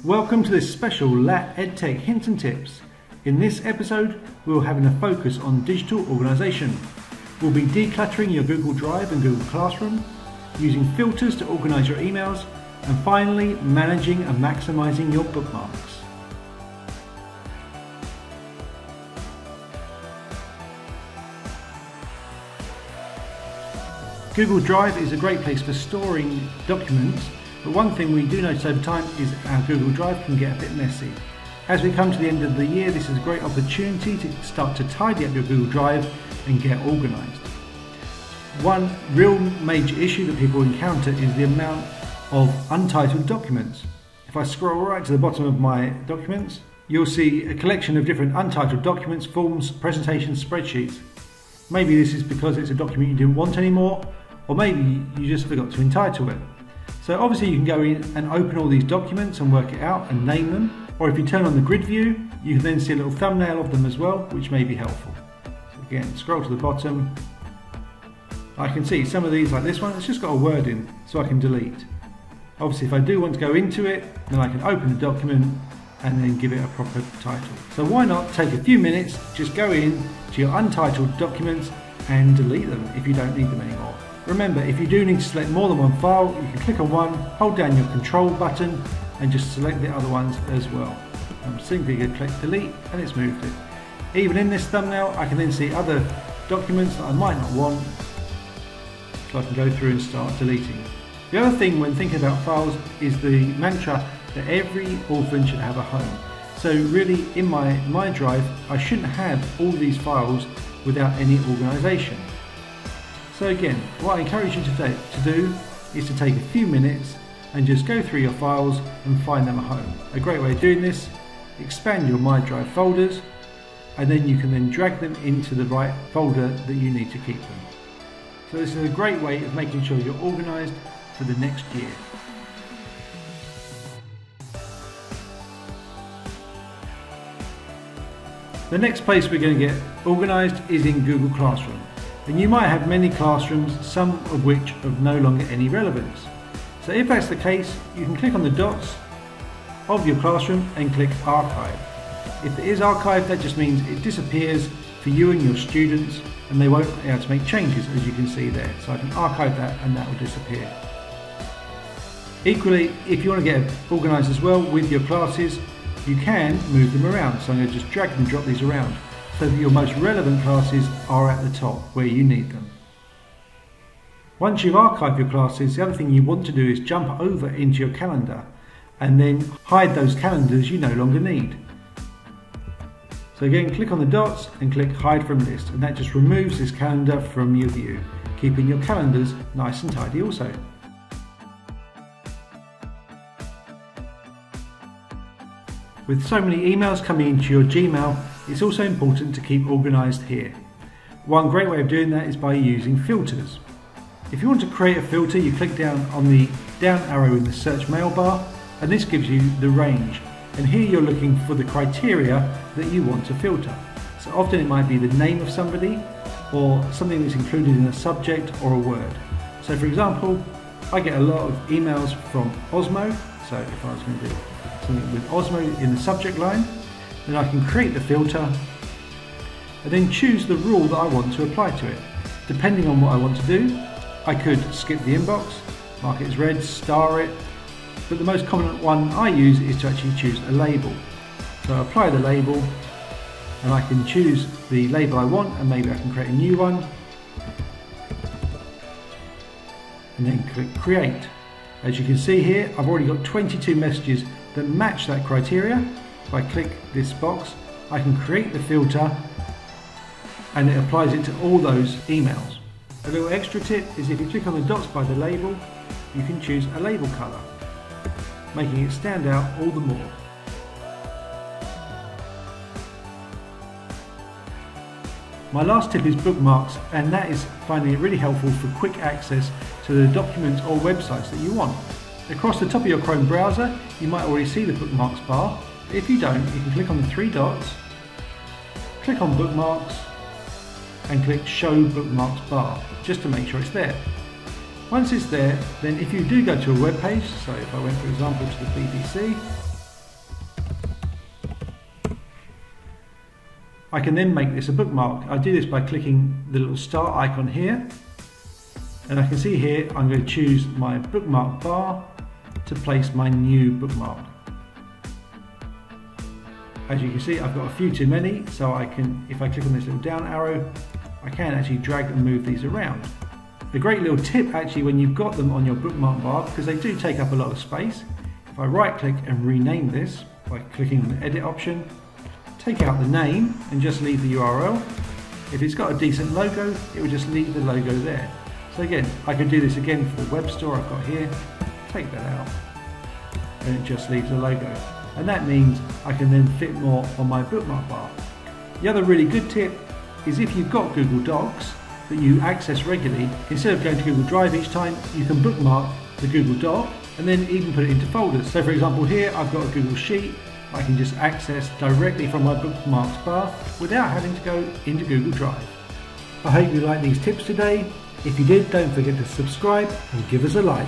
Welcome to this special LAT EdTech Hints and Tips. In this episode, we'll be having a focus on digital organisation. We'll be decluttering your Google Drive and Google Classroom, using filters to organise your emails, and finally, managing and maximising your bookmarks. Google Drive is a great place for storing documents, but one thing we do notice over time is our Google Drive can get a bit messy. As we come to the end of the year, this is a great opportunity to start to tidy up your Google Drive and get organised. One real major issue that people encounter is the amount of untitled documents. If I scroll right to the bottom of my documents, you'll see a collection of different untitled documents, forms, presentations, spreadsheets. Maybe this is because it's a document you didn't want anymore, or maybe you just forgot to entitle it. So obviously you can go in and open all these documents and work it out and name them, or if you turn on the grid view, you can then see a little thumbnail of them as well, which may be helpful. So again, scroll to the bottom. I can see some of these, like this one, it's just got a word in, so I can delete. Obviously if I do want to go into it, then I can open the document and then give it a proper title. So why not take a few minutes, just go in to your untitled documents and delete them if you don't need them anymore. Remember, if you do need to select more than one file, you can click on one, hold down your control button and just select the other ones as well. I'm simply going to click delete and it's moved it. Even in this thumbnail, I can then see other documents that I might not want, so I can go through and start deleting. The other thing when thinking about files is the mantra that every orphan should have a home. So really in my drive, I shouldn't have all these files without any organisation. So again, what I encourage you to do is to take a few minutes and just go through your files and find them a home. A great way of doing this, expand your My Drive folders, and then you can then drag them into the right folder that you need to keep them. So this is a great way of making sure you're organised for the next year. The next place we're going to get organised is in Google Classroom. And you might have many classrooms, some of which have no longer any relevance. So if that's the case, you can click on the dots of your classroom and click Archive. If it is archived, that just means it disappears for you and your students and they won't be able to make changes, as you can see there. So I can archive that and that will disappear. Equally, if you want to get organised as well with your classes, you can move them around. So I'm going to just drag and drop these around so that your most relevant classes are at the top where you need them. Once you've archived your classes, the other thing you want to do is jump over into your calendar and then hide those calendars you no longer need. So again, click on the dots and click Hide from List, and that just removes this calendar from your view, keeping your calendars nice and tidy also. With so many emails coming into your Gmail, it's also important to keep organised here. One great way of doing that is by using filters. If you want to create a filter, you click down on the down arrow in the search mail bar, and this gives you the range. And here you're looking for the criteria that you want to filter. So often it might be the name of somebody or something that's included in a subject or a word. So for example, I get a lot of emails from Osmo, so if I was going to do something with Osmo in the subject line, then I can create the filter and then choose the rule that I want to apply to it. Depending on what I want to do, I could skip the inbox, mark it as red, star it, but the most common one I use is to actually choose a label. So I apply the label and I can choose the label I want, and maybe I can create a new one and then click create. As you can see here, I've already got 22 messages that match that criteria. If I click this box, I can create the filter and it applies it to all those emails. A little extra tip is if you click on the dots by the label, you can choose a label colour, making it stand out all the more. My last tip is bookmarks, and that is finding it really helpful for quick access to the documents or websites that you want. Across the top of your Chrome browser, you might already see the bookmarks bar. If you don't, you can click on the three dots, click on bookmarks, and click show bookmarks bar, just to make sure it's there. Once it's there, then if you do go to a web page, so if I went for example to the BBC, I can then make this a bookmark. I do this by clicking the little star icon here, and I can see here I'm going to choose my bookmark bar to place my new bookmark. As you can see, I've got a few too many, so I can, if I click on this little down arrow, I can actually drag and move these around. A great little tip actually when you've got them on your bookmark bar, because they do take up a lot of space, if I right click and rename this by clicking the edit option, take out the name and just leave the URL. If it's got a decent logo, it will just leave the logo there. So again, I can do this again for the web store I've got here, take that out, and it just leaves the logo. And that means I can then fit more on my bookmark bar. The other really good tip is if you've got Google Docs that you access regularly, instead of going to Google Drive each time, you can bookmark the Google Doc and then even put it into folders. So for example here, I've got a Google Sheet I can just access directly from my bookmarks bar without having to go into Google Drive. I hope you liked these tips today. If you did, don't forget to subscribe and give us a like.